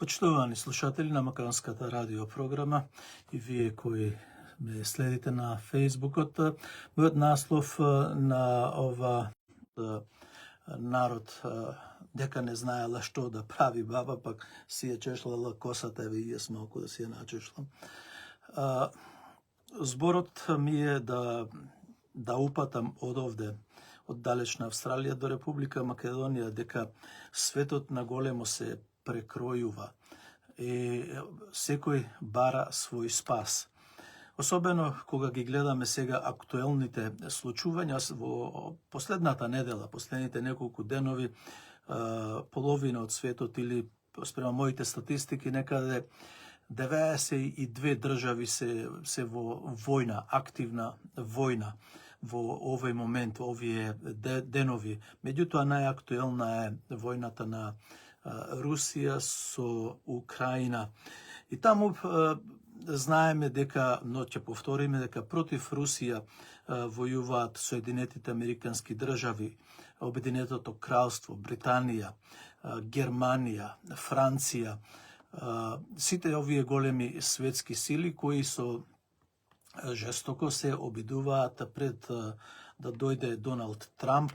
Почитувани слушатели на Македонската радио програма и вие кои ме следите на Фейсбукот, мојот наслов на ова народ дека не знаела што да прави баба, пак си ја чешлала косата, еве и јас малку да си ја начешлам. Зборот ми е да упатам од овде, од далечна Австралија до Република Македонија, дека светот на големо се прекројува и секој бара свој спас. Особено кога ги гледаме сега актуелните случувања во последната недела, последните неколку денови, половина од светот или спрема моите статистики некаде 92 држави се во војна, активна војна во овој момент, овие денови. Меѓутоа најактуелна е војната на Русија со Украина. И таму знаеме дека, но ќе повториме дека против Русија војуваат Соединетите Американски држави, Обединетото кралство, Британија, Германија, Франција, сите овие големи светски сили кои со жестоко се обидуваат пред да дојде Доналд Трамп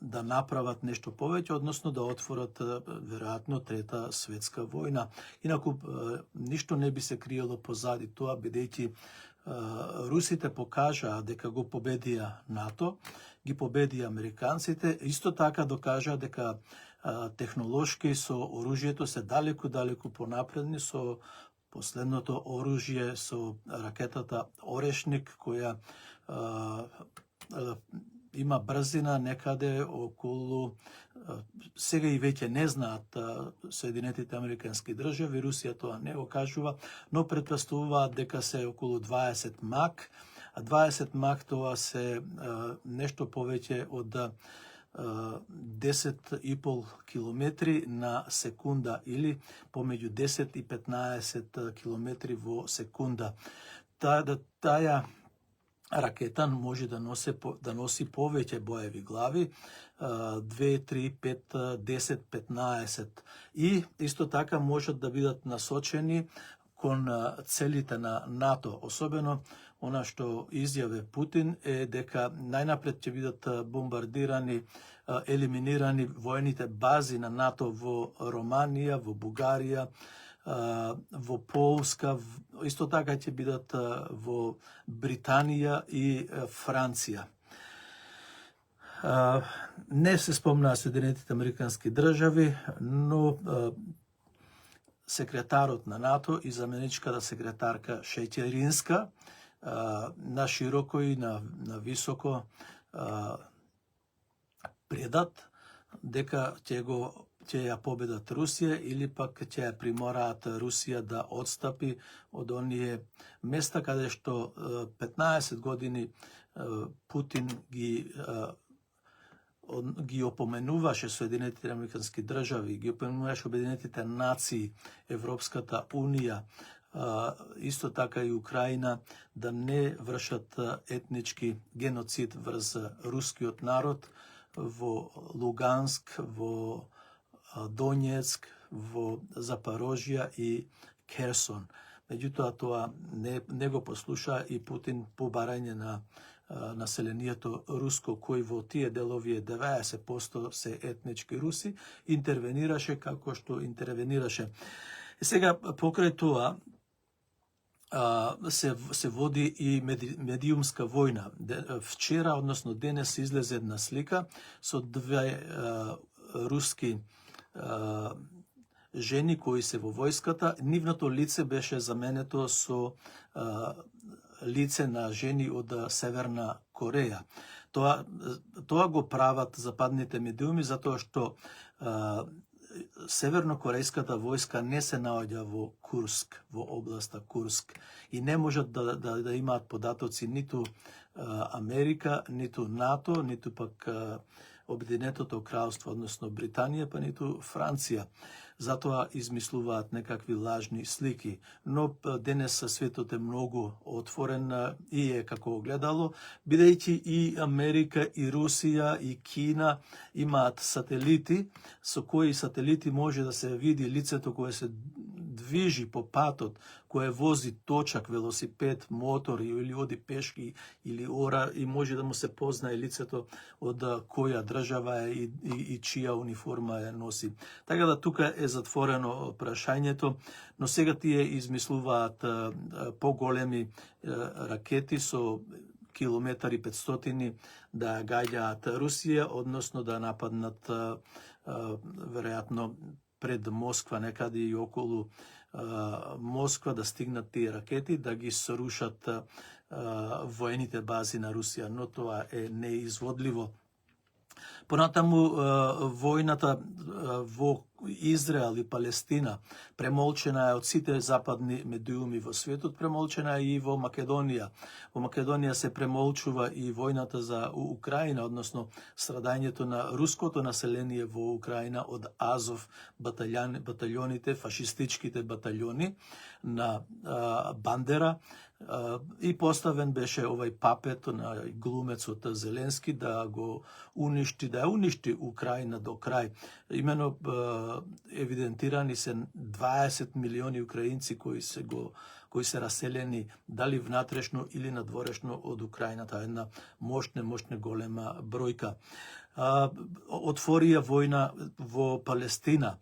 да направат нешто повеќе, односно да отворат веројатно трета светска војна. Инаку ништо не би се криело позади тоа, бидејќи русите покажаа дека го победија НАТО, ги победија американците, исто така докажаа дека технолошки со оружјето се далеку понапредни со последното оружје со ракетата Орешник, која има брзина некаде околу, сега и веќе не знаат Соединетите Американски држави, Русија тоа не го кажува, но претпоставуваат дека се околу 20 мак, а 20 мак тоа се нешто повеќе од 10,5 километри на секунда или помеѓу 10 и 15 километри во секунда. Таа ракета може да носи повеќе боеви глави, 2, 3, 5, 10, 15 и исто така можат да бидат насочени кон целите на НАТО, особено она што изјаве Путин е дека најнапред ќе бидат бомбардирани, елиминирани војните бази на НАТО во Романија, во Бугарија, во Полска, исто така ќе бидат во Британија и Франција. Не се спомнаа Соединетите Американски држави, но секретарот на НАТО и заменичката секретарка Шеќеринска на широко и на високо предат дека ќе ја победат Русија или пак ќе ја примораат Русија да отстапи од оние места каде што 15 години Путин ги опоменуваше Соединетите Американски држави, ги опоменуваше Обединетите нации, Европската унија, исто така и Украина, да не вршат етнички геноцид врз рускиот народ во Луганск, во Донецк, во Запорожје и Керсон. Меѓутоа тоа не го послуша и Путин по барање на населението руско, кој во тие делови 90% се етнички руси, интервенираше како што интервенираше. И сега, покрај тоа, се води и медиумска војна. Вчера, односно денес, излезе една слика со две руски жени кои се во војската. Нивното лице беше заменето со лице на жени од Северна Кореја. Тоа го прават западните медиуми затоа што севернокорејската војска не се наоѓа во Курск, во областа Курск, и не можат да имаат податоци ниту Америка, ниту НАТО, ниту пак Обединетото кралство, односно Британија, па ниту Франција. Затоа измислуваат некакви лажни слики. Но денес светот е многу отворен и е како огледало, бидејќи и Америка, и Русија, и Кина имаат сателити, со кои сателити може да се види лицето кое се движи по патот, кое вози точак, велосипед, мотор или оди пешки или ора, и може да му се познае лицето од која држава е и чија униформа е носи. Така да тука е затворено прашањето, но сега тие измислуваат поголеми ракети со километари 500 да гаѓаат Русија, односно да нападнат веројатно пред Москва, некаде и околу Москва, да стигнат тие ракети, да ги срушат воените бази на Русија, но тоа е неизводливо. Понатаму војната во Израел и Палестина премолчена е од сите западни медиуми во светот, премолчена е и во Македонија. Во Македонија се премолчува и војната за Украина, односно страдањето на руското население во Украина од Азов батальоните, фашистичките батальони на Бандера, и поставен беше овај папет на глумецот Зеленски да го уништи, да ја уништи Украина до крај. Имено евидентирани се 20 милиони украинци кои се раселени дали внатрешно или надворешно од Украина. Тоа е една мощна голема бројка. Отворија војна во Палестина,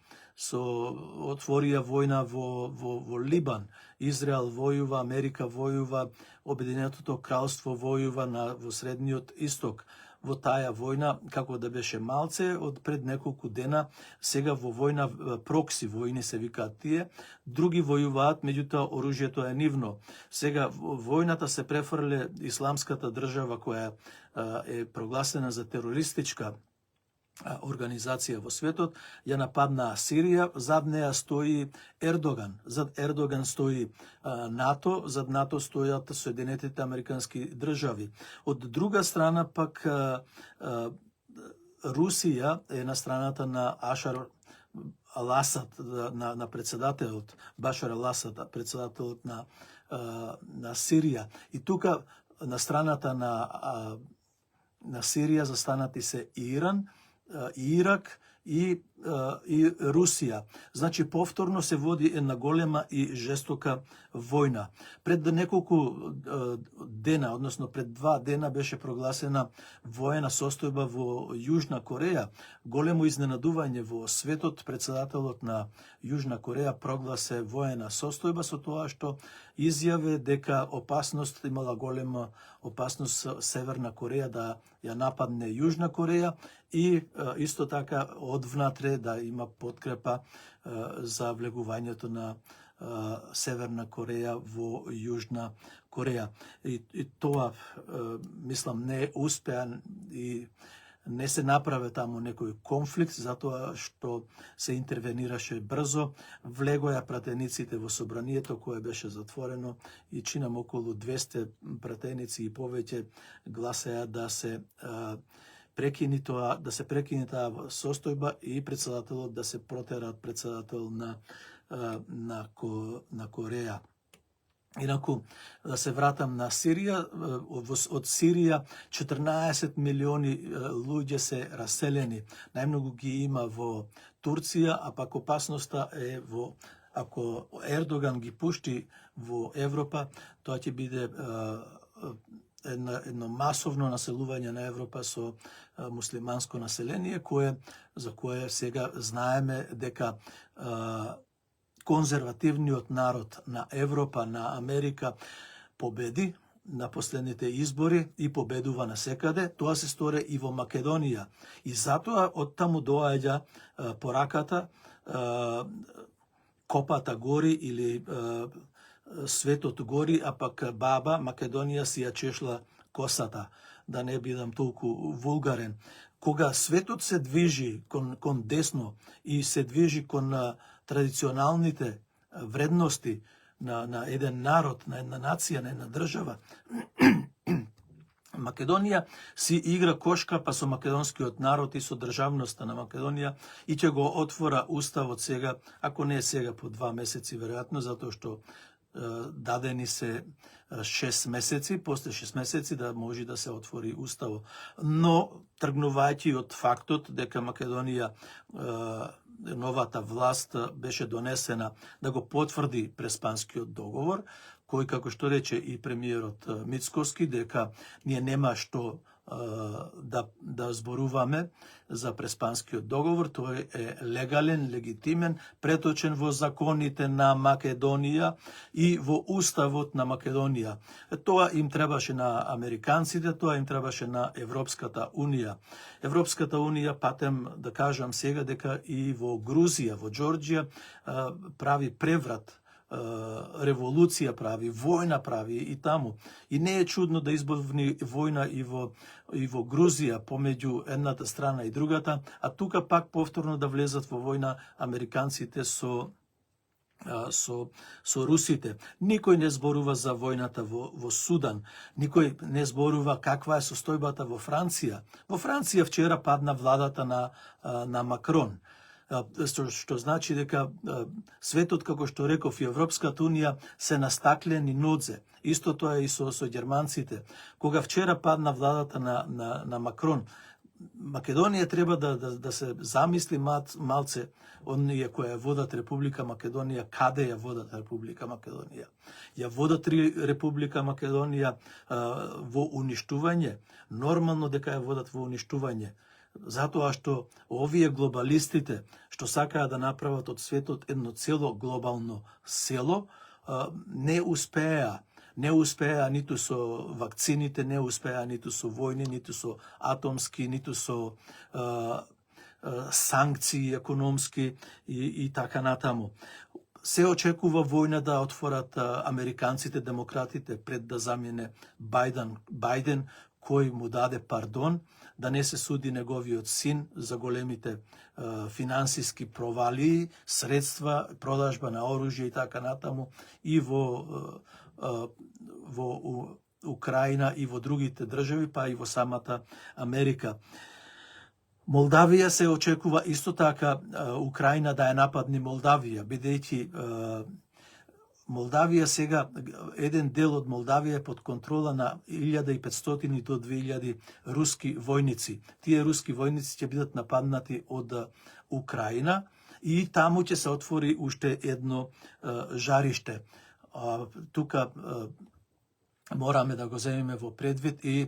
отворија војна во Либан, Израел војува, Америка војува, Обединетото кралство војува во Средниот Исток. Во таа војна, како да беше малце, од пред неколку дена, сега во војна, прокси војни се викаат тие, други војуваат, меѓутоа оружјето е нивно. Сега војната се префрле исламската држава која е прогласена за терористичка организација во светот, ја нападна Сирија, зад неа стои Ердоган, зад Ердоган стои НАТО, зад НАТО стојат Соединетите Американски држави. Од друга страна пак Русија е на страната на Ашар Ал-Асад, на председателот Башар Ал-Асад, председателот на Сирија. И тука на страната на Сирија застанати се Иран, Ирак и Русија. Значи, повторно се води една голема и жестока војна. Пред неколку дена, односно пред 2 дена, беше прогласена воена состојба во Јужна Кореја. Големо изненадување во светот, председателот на Јужна Кореја прогласе воена состојба со тоа што изјаве дека имала голема опасност Северна Кореја да ја нападне Јужна Кореја и исто така одвнатре да има подкрепа за влегувањето на Северна Кореја во Јужна Кореја. И тоа, мислам, не успеа и не се направи таму некој конфликт, затоа што се интервенираше брзо, влегоја пратениците во собранието кое беше затворено и чинам околу 200 пратеници и повеќе гласаја да се прекини таа состојба и председателот да се протера председател на Кореја. Инаку, да се вратам на Сирија, од Сирија 14 милиони луѓе се раселени. Најмногу ги има во Турција, а пак опасноста е во Ако Ердоган ги пушти во Европа, тоа ќе биде едно масовно населување на Европа со муслиманско население, за кое сега знаеме дека конзервативниот народ на Европа, на Америка победи на последните избори и победува насекаде. Тоа се стори и во Македонија. И затоа од таму доаѓа пораката копата гори или светот гори, а пак баба Македонија си ја чешла косата, да не бидам толку вулгарен. Кога светот се движи кон десно и се движи кон традиционалните вредности на еден народ, на една нација, на една држава, Македонија си игра кошка па со македонскиот народ и со државноста на Македонија и ќе го отвора уставот сега, ако не е сега по 2 месеци веројатно, затоа што дадени се 6 месеци, после 6 месеци да може да се отвори уставот. Но тргнувајќи од фактот дека Македонија новата власт беше донесена да го потврди Преспанскиот договор, кој, како што рече и премиерот Мицкоски, дека ние нема што да зборуваме за Преспанскиот договор, тој е легален, легитимен, преточен во законите на Македонија и во уставот на Македонија. Тоа им требаше на американците, тоа им требаше на Европската унија. Европската унија, патем да кажам сега дека и во Грузија, во Џорџија прави преврат, револуција прави, војна прави и таму. И не е чудно да избавни војна и во Грузија помеѓу едната страна и другата, а тука пак повторно да влезат во војна американците со русите. Никој не зборува за војната во Судан. Никој не зборува каква е состојбата во Франција. Во Франција вчера падна владата на Макрон. Што значи дека светот, како што реков, и Европската унија се на стаклени нодзе. Исто тоа и со германците. Кога вчера падна владата на Макрон, Македонија треба да се замисли малце оние кои ја водат Република Македонија, каде ја водат Република Македонија. Ја водат Република Македонија во уништување, нормално дека ја водат во уништување. Затоа што овие глобалистите, што сакаат да направат од светот едно цело глобално село, не успеа ниту со вакцините, не успеа ниту со војни, ниту со атомски, ниту со санкции економски и така натаму. Се очекува војна да отворат американците, демократите, пред да замине Бајден, кој му даде пардон, да не се суди неговиот син за големите финансиски провалии, средства, продажба на оружје и така натаму, и во Украина и во другите држави, па и во самата Америка. Молдавија се очекува исто така Украина да ја нападне Молдавија, бидејќи Молдавија сега, еден дел од Молдавија е под контрола на 1500 до 2000 руски војници. Тие руски војници ќе бидат нападнати од Украина и таму ќе се отвори уште едно жариште. Тука мораме да го земеме во предвид и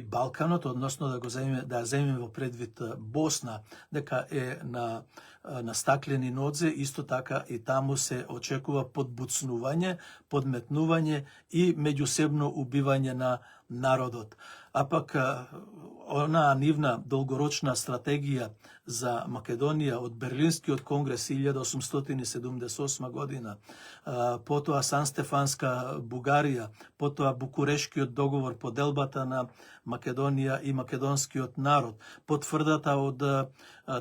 Балканот, односно да ја земеме во предвид Босна, дека е на стаклени нодзе, исто така и таму се очекува подбуцнување, подметнување и меѓусебно убивање на народот. А пак онаа нивна долгорочна стратегија за Македонија од Берлинскиот конгрес 1878 година, потоа Сан-Стефанска Бугарија, потоа Букурешкиот договор, поделбата на Македонија и македонскиот народ, потврдата од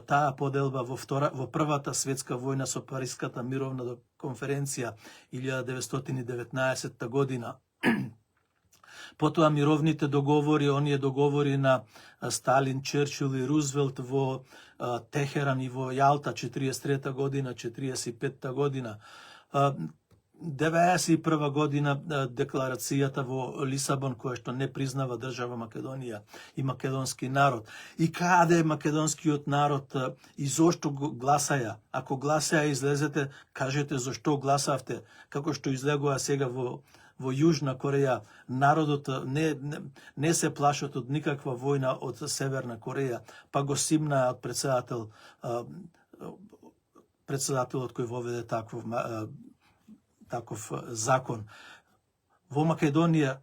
таа поделба во првата светска војна со Париската мировна конференција 1919 година. Потоа мировните договори, оние договори на Сталин, Черчил и Рузвелт во Техеран и во Јалта 43 година, 45 година. 91 година декларацијата во Лисабон која што не признава држава Македонија и македонски народ. И каде македонскиот народ и зошто гласаја? Ако гласаја, излезете, кажете зошто гласавте, како што излегува сега во Јужна Кореја. Народот не се плашат од никаква војна од Северна Кореја, па го симнаат председателот кој воведе таков закон. Во Македонија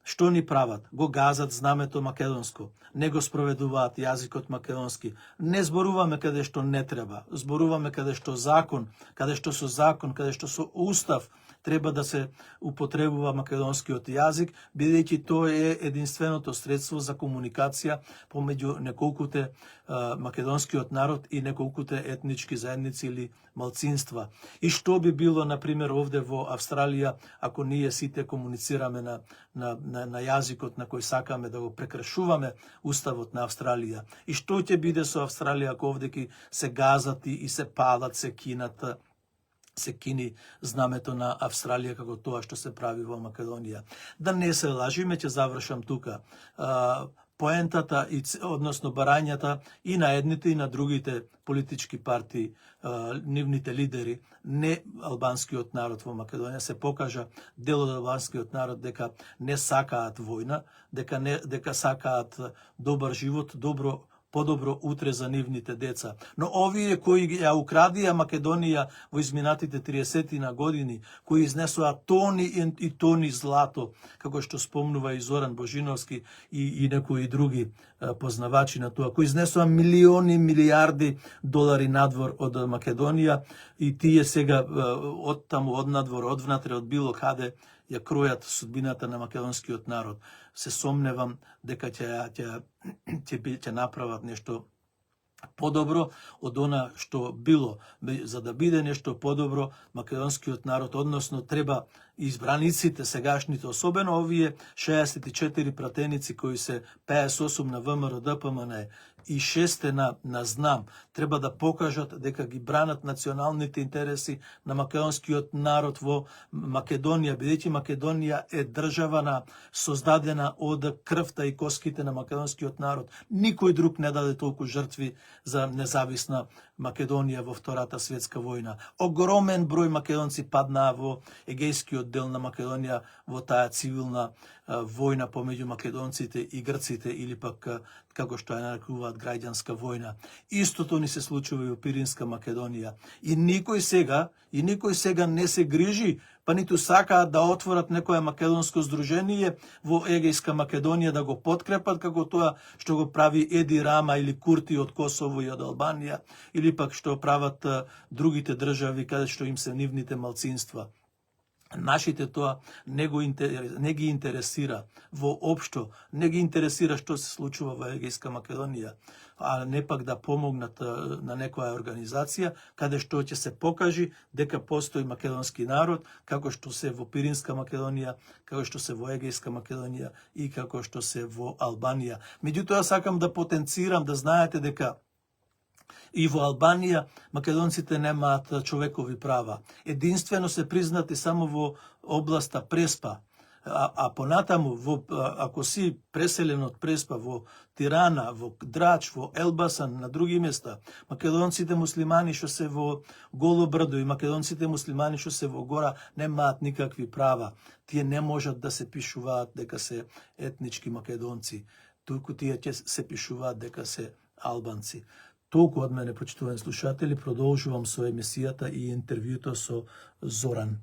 што ни прават? Го газат знамето македонско, не го спроведуваат јазикот македонски. Не зборуваме каде што не треба, зборуваме каде што закон, каде што со закон, каде што со устав треба да се употребува македонскиот јазик, бидејќи тоа е единственото средство за комуникација помеѓу неколкуте македонскиот народ и неколкуте етнички заедници или малцинства. И што би било, например, овде во Австралија, ако ние сите комуницираме на јазикот на кој сакаме, да го прекршуваме уставот на Австралија? И што ќе биде со Австралија ако овде ќе се газат и се палат, се кини знамето на Австралија како тоа што се прави во Македонија? Да не се лажиме, ќе завршам тука. Поентата, односно барањата и на едните и на другите политички партии, нивните лидери, не албанскиот народ во Македонија, се покажа дел од албанскиот народ дека не сакаат војна, дека сакаат добар живот, подобро утре за нивните деца. Но овие кои ја украдија Македонија во изминатите 30 години, кои изнесоа тони и тони злато, како што спомнува и Зоран Божиновски и некои други познавачи на тоа, кои изнесоа милиони, милијарди долари надвор од Македонија, и тие сега од таму, од надвор, од внатре, од било каде ја кројат судбината на македонскиот народ. Се сомневам дека ќе направат нешто подобро од она што било. За да биде нешто подобро, македонскиот народ, односно треба избраниците сегашните, особено овие 64 пратеници кои се 58 на ВМРО ДПМН и 6 на ЗНАМ, треба да покажат дека ги бранат националните интереси на македонскиот народ во Македонија, бидејќи Македонија е држава создадена од крвта и коските на македонскиот народ. Никој друг не даде толку жртви за независна Македонија во Втората светска војна. Огромен број македонци паднаа во егејскиот дел на Македонија во таа цивилна војна помеѓу македонците и грците, или пак како што ја нарекуваат граѓанска војна. Истото ни се случува и во Пиринска Македонија. И никој сега не се грижи, па ниту сакаат да отворат некое македонско здружение во Егејска Македонија да го подкрепат, како тоа што го прави Еди Рама или Курти од Косово и од Албанија, или пак што прават другите држави каде што им се нивните малцинства. Нашите тоа не ги интересира воопшто, не ги интересира што се случува во Егејска Македонија, а не пак да помогнат на некоја организација каде што ќе се покажи дека постои македонски народ, како што се во Пиринска Македонија, како што се во Егејска Македонија и како што се во Албанија. Меѓутоа сакам да потенцирам, да знаете дека и во Албанија македонците немаат човекови права. Единствено се признати само во областа Преспа, а понатаму, ако си преселен од Преспа во Тирана, во Драч, во Елбасан, на други места, македонците муслимани што се во Голо брдо и македонците муслимани што се во Гора немаат никакви права. Тие не можат да се пишуваат дека се етнички македонци, туку тие ќе се пишуваат дека се албанци. Толку од мене, почитувани слушатели, продолжувам со емисијата и интервјуто со Зоран.